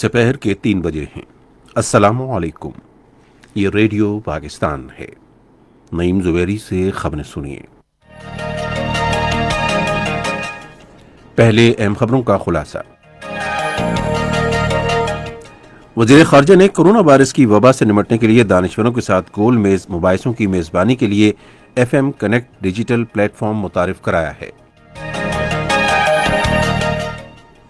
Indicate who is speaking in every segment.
Speaker 1: سپہر کے 3 بجے ہیں۔ السلام علیکم، یہ ریڈیو پاکستان ہے۔ نعیم زبیری سے خبریں سنیے۔ پہلے اہم خبروں کا خلاصہ۔ وزیر خارجہ نے کورونا وائرس کی وبا سے نمٹنے کے لیے دانشوروں کے ساتھ گول میز مباحثوں کی میزبانی کے لیے FM connect digital plate form متعارف کرایا ہے۔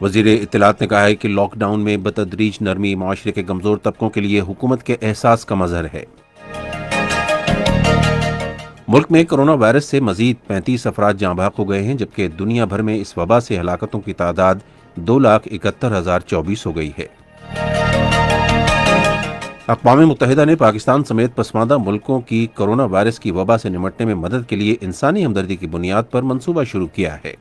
Speaker 1: وزیر اطلاعات نے کہا ہے کہ لاک ڈاؤن میں بتدریج نرمی معاشرے کے کمزور طبقوں کے لیے حکومت کے احساس کا مظہر ہے۔ ملک میں کورونا وائرس سے مزید 35 افراد جاں بحق ہو گئے ہیں، جبکہ دنیا بھر میں اس وبا سے ہلاکتوں کی تعداد 2,71,024 ہو گئی ہے۔ اقوام متحدہ نے پاکستان سمیت پسماندہ ملکوں کی کورونا وائرس کی وبا سے نمٹنے میں مدد کے لیے انسانی ہمدردی کی بنیاد پر منصوبہ شروع کیا ہے۔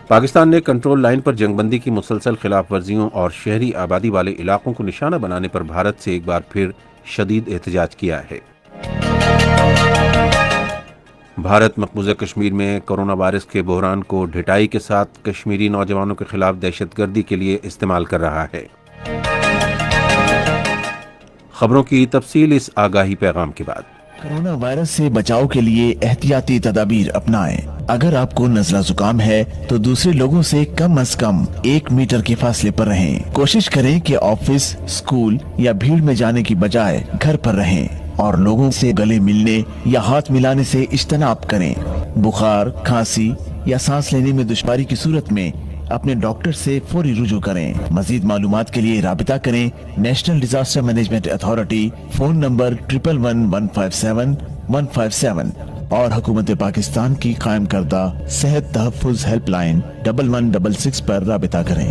Speaker 1: پاکستان نے کنٹرول لائن پر جنگ بندی کی مسلسل خلاف ورزیوں اور شہری آبادی والے علاقوں کو نشانہ بنانے پر بھارت سے ایک بار پھر شدید احتجاج کیا ہے۔ بھارت مقبوضہ کشمیر میں کورونا وائرس کے بحران کو ڈھٹائی کے ساتھ کشمیری نوجوانوں کے خلاف دہشت گردی کے لیے استعمال کر رہا ہے۔ خبروں کی تفصیل اس آگاہی پیغام کے بعد۔
Speaker 2: کورونا وائرس سے بچاؤ کے لیے احتیاطی تدابیر اپنائیں۔ اگر آپ کو نزلہ زکام ہے تو دوسرے لوگوں سے کم از کم 1 میٹر کے فاصلے پر رہیں۔ کوشش کریں کہ آفس، اسکول یا بھیڑ میں جانے کی بجائے گھر پر رہیں اور لوگوں سے گلے ملنے یا ہاتھ ملانے سے اجتناب کریں۔ بخار، کھانسی یا سانس لینے میں دشواری کی صورت میں اپنے ڈاکٹر سے فوری رجوع کریں۔ مزید معلومات کے لیے رابطہ کریں national disaster management authority, phone number 111157 اور حکومت پاکستان کی قائم کردہ صحت تحفظ ہیلپ لائن 1166 پر رابطہ کریں۔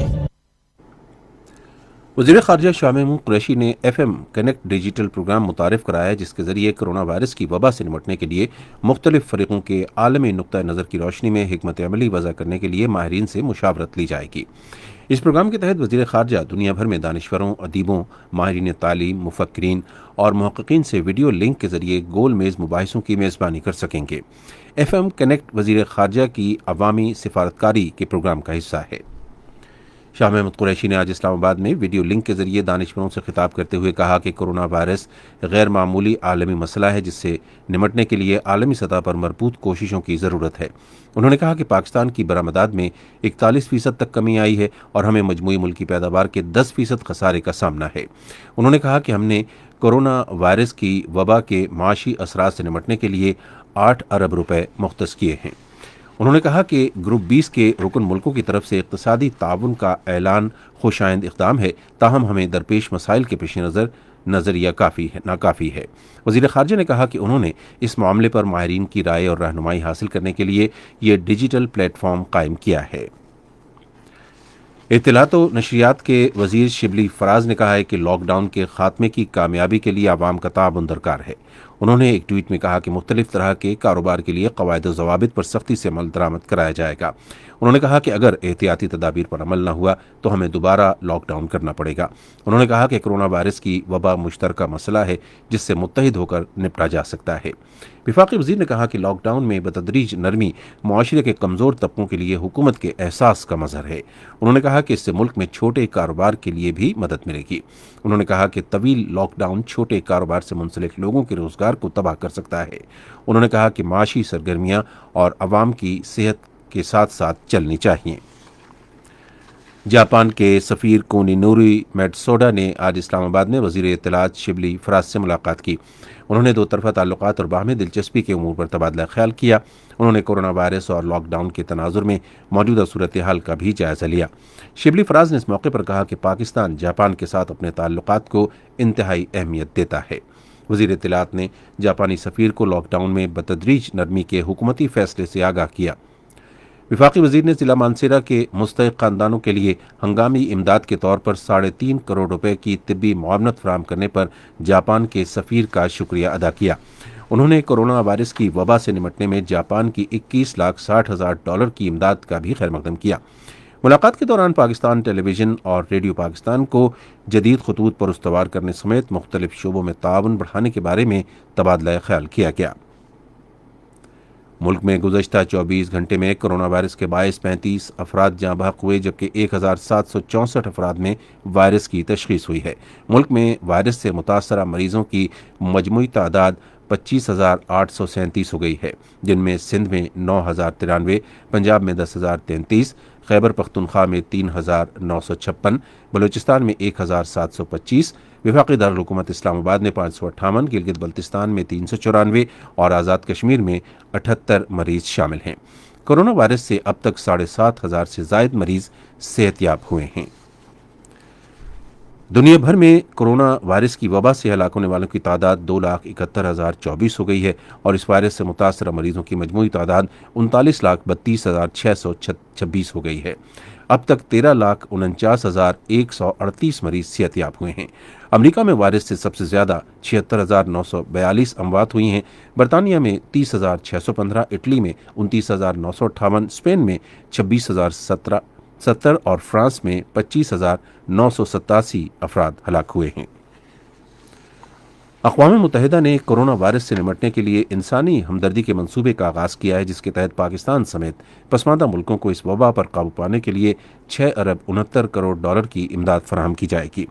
Speaker 1: وزیر خارجہ شاہ محمود قریشی نے FM کنیکٹ ڈیجیٹل پروگرام متعارف کرایا ہے، جس کے ذریعے کورونا وائرس کی وبا سے نمٹنے کے لیے مختلف فریقوں کے عالمی نقطہ نظر کی روشنی میں حکمت عملی وضع کرنے کے لیے ماہرین سے مشاورت لی جائے گی۔ اس پروگرام کے تحت وزیر خارجہ دنیا بھر میں دانشوروں، ادیبوں، ماہرین تعلیم، مفکرین اور محققین سے ویڈیو لنک کے ذریعے گول میز مباحثوں کی میزبانی کر سکیں گے۔ FM کنیکٹ وزیر خارجہ کی عوامی سفارتکاری کے پروگرام کا حصہ ہے۔ شاہ محمود قریشی نے آج اسلام آباد میں ویڈیو لنک کے ذریعے دانشوروں سے خطاب کرتے ہوئے کہا کہ کورونا وائرس غیر معمولی عالمی مسئلہ ہے، جس سے نمٹنے کے لیے عالمی سطح پر مربوط کوششوں کی ضرورت ہے۔ انہوں نے کہا کہ پاکستان کی برآمدات میں 41% تک کمی آئی ہے اور ہمیں مجموعی ملکی پیداوار کے 10% خسارے کا سامنا ہے۔ انہوں نے کہا کہ ہم نے کورونا وائرس کی وبا کے معاشی اثرات سے نمٹنے کے لیے 8 ارب روپے مختص کیے ہیں۔ انہوں نے کہا کہ گروپ 20 کے رکن ملکوں کی طرف سے اقتصادی تعاون کا اعلان خوشائند اقدام ہے، تاہم ہمیں درپیش مسائل کے پیش نظر نظریہ ناکافی ہے۔ وزیر خارجہ نے کہا کہ انہوں نے اس معاملے پر ماہرین کی رائے اور رہنمائی حاصل کرنے کے لیے یہ ڈیجیٹل پلیٹ فارم قائم کیا ہے۔ اطلاعات و نشریات کے وزیر شبلی فراز نے کہا ہے کہ لاک ڈاؤن کے خاتمے کی کامیابی کے لیے عوام کا تعاون درکار ہے۔ انہوں نے ایک ٹویٹ میں کہا کہ مختلف طرح کے کاروبار کے لیے قواعد و ضوابط پر سختی سے عمل درآمد کرایا جائے گا۔ انہوں نے کہا کہ اگر احتیاطی تدابیر پر عمل نہ ہوا تو ہمیں دوبارہ لاک ڈاؤن کرنا پڑے گا۔ انہوں نے کہا کہ کورونا وائرس کی وبا مشترکہ مسئلہ ہے، جس سے متحد ہو کر نپٹا جا سکتا ہے۔ وفاقی وزیر نے کہا کہ لاک ڈاؤن میں بتدریج نرمی معاشرے کے کمزور طبقوں کے لیے حکومت کے احساس کا مظہر ہے۔ انہوں نے کہا کہ اس سے ملک میں چھوٹے کاروبار کے لیے بھی مدد ملے گی۔ انہوں نے کہا کہ طویل لاک ڈاؤن چھوٹے کاروبار سے منسلک لوگوں کے روزگار کو تباہ کر سکتا ہے۔ انہوں نے کہا کہ معاشی سرگرمیاں اور عوام کی صحت کے ساتھ ساتھ چلنی چاہیے۔ جاپان کے سفیر کونینوری میٹسوڈا نے آج اسلام آباد میں وزیر اطلاعات شبلی فراز سے ملاقات کی۔ انہوں نے دو طرفہ تعلقات اور باہمی دلچسپی کے امور پر تبادلہ خیال کیا۔ انہوں نے کورونا وائرس اور لاک ڈاؤن کے تناظر میں موجودہ صورتحال کا بھی جائزہ لیا۔ شبلی فراز نے اس موقع پر کہا کہ پاکستان جاپان کے ساتھ اپنے تعلقات کو انتہائی اہمیت دیتا ہے۔ وزیر اطلاعات نے جاپانی سفیر کو لاک ڈاؤن میں بتدریج نرمی کے حکومتی فیصلے سے آگاہ کیا۔ وفاقی وزیر نے ضلع مانسیرا کے مستحق خاندانوں کے لیے ہنگامی امداد کے طور پر 3.5 کروڑ روپے کی طبی معاونت فراہم کرنے پر جاپان کے سفیر کا شکریہ ادا کیا۔ انہوں نے کورونا وائرس کی وبا سے نمٹنے میں جاپان کی $21,60,000 کی امداد کا بھی خیر مقدم کیا۔ ملاقات کے دوران پاکستان ٹیلی ویژن اور ریڈیو پاکستان کو جدید خطوط پر استوار کرنے سمیت مختلف شعبوں میں تعاون بڑھانے کے بارے میں تبادلہ خیال کیا گیا۔ ملک میں گزشتہ 24 گھنٹے میں کرونا وائرس کے باعث 35 افراد جاں بحق ہوئے، جبکہ 1764 افراد میں وائرس کی تشخیص ہوئی ہے۔ ملک میں وائرس سے متاثرہ مریضوں کی مجموعی تعداد 25,837 ہو گئی ہے، جن میں سندھ میں 9,093، پنجاب میں 10,033، خیبر پختونخوا میں 3,956، بلوچستان میں 1,725، وفاقی دارالحکومت اسلام آباد میں 558، گلگت بلتستان میں 394 اور آزاد کشمیر میں 78 مریض شامل ہیں۔ کرونا وائرس سے اب تک 7,500 سے زائد مریض صحت یاب ہوئے ہیں۔ دنیا بھر میں کرونا وائرس کی وبا سے ہلاک ہونے والوں کی تعداد 2,71,024 ہو گئی ہے، اور اس وائرس سے متاثرہ مریضوں کی مجموعی تعداد 39,32,626 ہو گئی ہے۔ اب تک 13,49,138 مریض صحت یاب ہوئے ہیں۔ امریکہ میں وائرس سے سب سے زیادہ 76,942 اموات ہوئی ہیں، برطانیہ میں 30,615، اٹلی میں 29,958، اسپین میں 26,070 اور فرانس میں 25,987 افراد ہلاک ہوئے ہیں۔ اقوام متحدہ نے کرونا وائرس سے نمٹنے کے لیے انسانی ہمدردی کے منصوبے کا آغاز کیا ہے، جس کے تحت پاکستان سمیت پسماندہ ملکوں کو اس وبا پر قابو پانے کے لیے 6 ارب 69 کروڑ ڈالر کی امداد فراہم کی جائے گی۔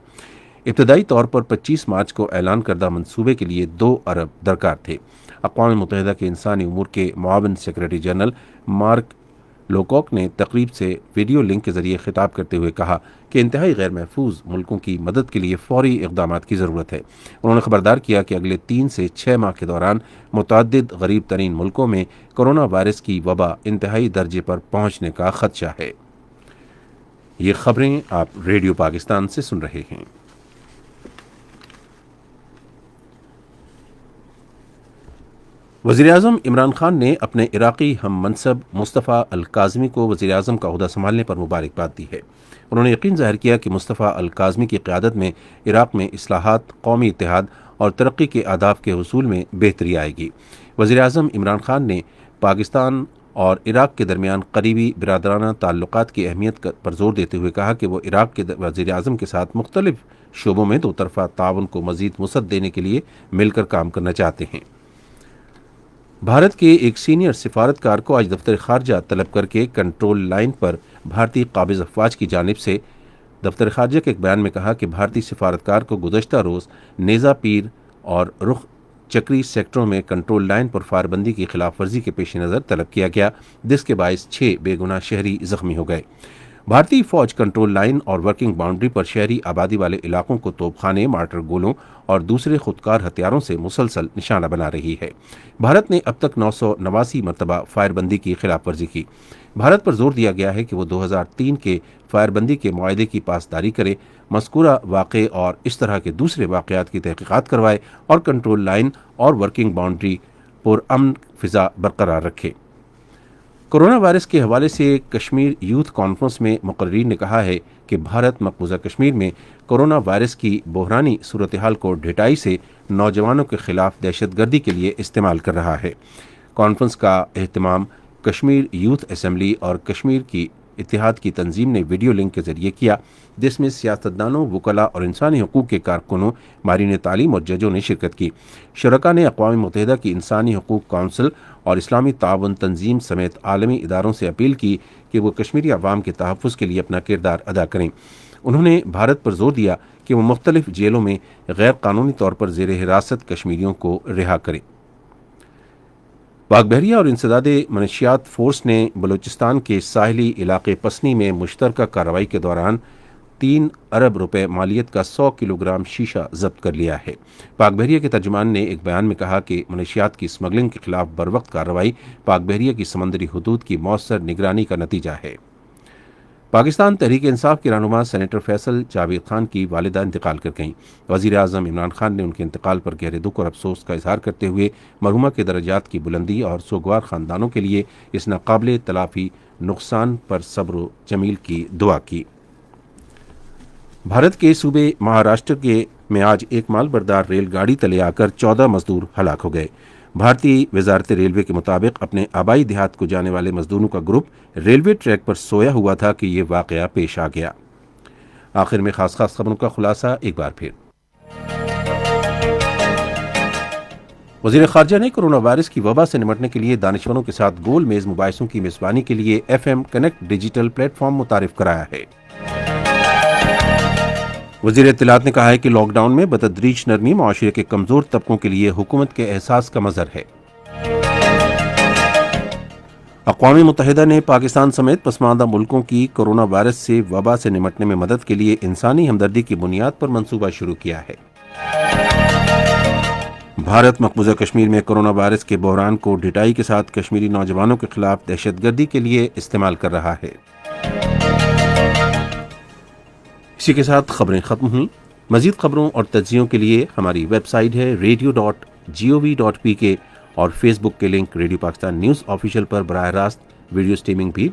Speaker 1: ابتدائی طور پر 25 مارچ کو اعلان کردہ منصوبے کے لیے 2 ارب درکار تھے۔ اقوام متحدہ کے انسانی امور کے معاون سیکرٹری جنرل مارک لوکوک نے تقریب سے ویڈیو لنک کے ذریعے خطاب کرتے ہوئے کہا کہ انتہائی غیر محفوظ ملکوں کی مدد کے لیے فوری اقدامات کی ضرورت ہے۔ انہوں نے خبردار کیا کہ اگلے 3 سے 6 ماہ کے دوران متعدد غریب ترین ملکوں میں کرونا وائرس کی وبا انتہائی درجے پر پہنچنے کا خدشہ ہے۔ یہ خبریں آپ ریڈیو پاکستان سے سن رہے ہیں۔ وزیراعظم عمران خان نے اپنے عراقی ہم منصب مصطفیٰ الکاظمی کو وزیراعظم کا عہدہ سنبھالنے پر مبارکباد دی ہے۔ انہوں نے یقین ظاہر کیا کہ مصطفیٰ الکاظمی کی قیادت میں عراق میں اصلاحات، قومی اتحاد اور ترقی کے اہداف کے حصول میں بہتری آئے گی۔ وزیراعظم عمران خان نے پاکستان اور عراق کے درمیان قریبی برادرانہ تعلقات کی اہمیت پر زور دیتے ہوئے کہا کہ وہ عراق کے وزیراعظم کے ساتھ مختلف شعبوں میں 2 طرفہ تعاون کو مزید وسعت دینے کے لیے مل کر کام کرنا چاہتے ہیں۔ بھارت کے ایک سینئر سفارتکار کو آج دفتر خارجہ طلب کر کے کنٹرول لائن پر بھارتی قابض افواج کی جانب سے دفتر خارجہ کے ایک بیان میں کہا کہ بھارتی سفارتکار کو گزشتہ روز نیزا پیر اور رخ چکری سیکٹروں میں کنٹرول لائن پر فائر بندی کی خلاف ورزی کے پیش نظر طلب کیا گیا، جس کے باعث 6 بے گناہ شہری زخمی ہو گئے۔ بھارتی فوج کنٹرول لائن اور ورکنگ باؤنڈری پر شہری آبادی والے علاقوں کو توپ خانے، مارٹر گولوں اور دوسرے خودکار ہتھیاروں سے مسلسل نشانہ بنا رہی ہے۔ بھارت نے اب تک 989 مرتبہ فائر بندی کی خلاف ورزی کی۔ بھارت پر زور دیا گیا ہے کہ وہ 2003 کے فائر بندی کے معاہدے کی پاسداری کرے، مذکورہ واقعے اور اس طرح کے دوسرے واقعات کی تحقیقات کروائے اور کنٹرول لائن اور ورکنگ باؤنڈری پر امن فضا برقرار رکھے۔ کرونا وائرس کے حوالے سے کشمیر یوتھ کانفرنس میں مقررین نے کہا ہے کہ بھارت مقبوضہ کشمیر میں کرونا وائرس کی بحرانی صورتحال کو ڈھٹائی سے نوجوانوں کے خلاف دہشت گردی کے لیے استعمال کر رہا ہے۔ کانفرنس کا اہتمام کشمیر یوتھ اسمبلی اور کشمیر کی اتحاد کی تنظیم نے ویڈیو لنک کے ذریعے کیا، جس میں سیاستدانوں، وکلاء اور انسانی حقوق کے کارکنوں، ماہرین تعلیم اور ججوں نے شرکت کی۔ شرکاء نے اقوام متحدہ کی انسانی حقوق کونسل اور اسلامی تعاون تنظیم سمیت عالمی اداروں سے اپیل کی کہ وہ کشمیری عوام کے تحفظ کے لیے اپنا کردار ادا کریں۔ انہوں نے بھارت پر زور دیا کہ وہ مختلف جیلوں میں غیر قانونی طور پر زیر حراست کشمیریوں کو رہا کریں۔ پاک بحریہ اور انسداد منشیات فورس نے بلوچستان کے ساحلی علاقے پسنی میں مشترکہ کارروائی کے دوران 3 ارب روپے مالیت کا 100 کلو گرام شیشہ ضبط کر لیا ہے۔ پاک بحریہ کے ترجمان نے ایک بیان میں کہا کہ منشیات کی اسمگلنگ کے خلاف بروقت کارروائی پاک بحریہ کی سمندری حدود کی مؤثر نگرانی کا نتیجہ ہے۔ پاکستان تحریک انصاف کے رہنما سینیٹر فیصل جاوید خان کی والدہ انتقال کر گئیں۔ وزیر اعظم عمران خان نے ان کے انتقال پر گہرے دکھ اور افسوس کا اظہار کرتے ہوئے مرحومہ کے درجات کی بلندی اور سوگوار خاندانوں کے لیے اس ناقابل تلافی نقصان پر صبر و جمیل کی دعا کی۔ بھارت کے صوبے مہاراشٹر میں آج ایک مال بردار ریل گاڑی تلے آ کر 14 مزدور ہلاک ہو گئے۔ بھارتی وزارت ریلوے کے مطابق اپنے آبائی دیہات کو جانے والے مزدوروں کا گروپ ریلوے ٹریک پر سویا ہوا تھا کہ یہ واقعہ پیش آ گیا۔ آخر میں خاص خبروں کا خلاصہ ایک بار پھر۔ وزیر خارجہ نے کرونا وائرس کی وبا سے نمٹنے کے لیے دانشوروں کے ساتھ گول میز مباحثوں کی میزبانی کے لیے FM connect digital plate form متعارف کرایا ہے۔ وزیر اطلاعات نے کہا ہے کہ لاک ڈاؤن میں بتدریج نرمی معاشرے کے کمزور طبقوں کے لیے حکومت کے احساس کا مظہر ہے۔ اقوام متحدہ نے پاکستان سمیت پسماندہ ملکوں کی کرونا وائرس سے وبا سے نمٹنے میں مدد کے لیے انسانی ہمدردی کی بنیاد پر منصوبہ شروع کیا ہے۔ بھارت مقبوضہ کشمیر میں کرونا وائرس کے بحران کو ڈٹائی کے ساتھ کشمیری نوجوانوں کے خلاف دہشت گردی کے لیے استعمال کر رہا ہے۔ اسی کے ساتھ خبریں ختم ہوئیں۔ مزید خبروں اور تجزیوں کے لیے ہماری ویب سائٹ ہے radio.gov.pk اور فیس بک کے link radio Pakistan news official پر براہ راست ویڈیو سٹریمنگ بھی